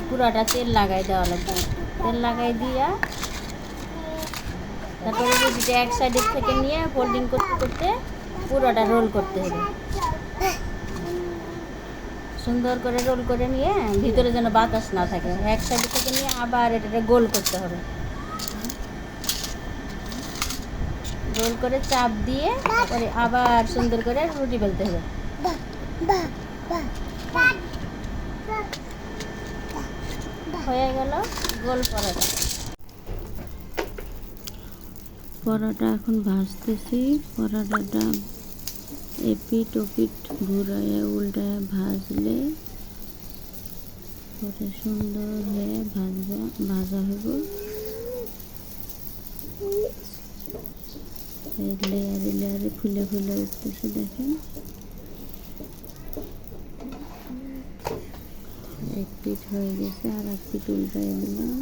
পুরাটা তেল লাগাই দেওয়া লাগবে। তেল লাগাই দিয়া তারপরে রুটিটা এক সাইডের থেকে নিয়ে ফোল্ডিং করতে করতে পুরোটা রোল করতে হবে। সুন্দর করে রোল করে নিয়ে ভিতরে যেন বাতাস না থাকে, এক সাইড থেকে নিয়ে আবার এটাকে গোল করতে হবে। রোল করে চাপ দিয়ে তারপরে আবার সুন্দর করে রুটি বেলতে হবে। হয়ে গেল গোল পরোটা। পরোটা এখন ভাজতেছি। পরোটাটা এপিট ওপিট ঘুরাইয়া উল্টায় ভাজলে পরে সুন্দর হয়ে ভাজা হইব। লেয়ারে লেয়ারে ফুলে ফুলে উঠতেছে, দেখেন। এক পিঠ হয়ে গেছে, আর এক পিঠ উল্টাই দিলাম।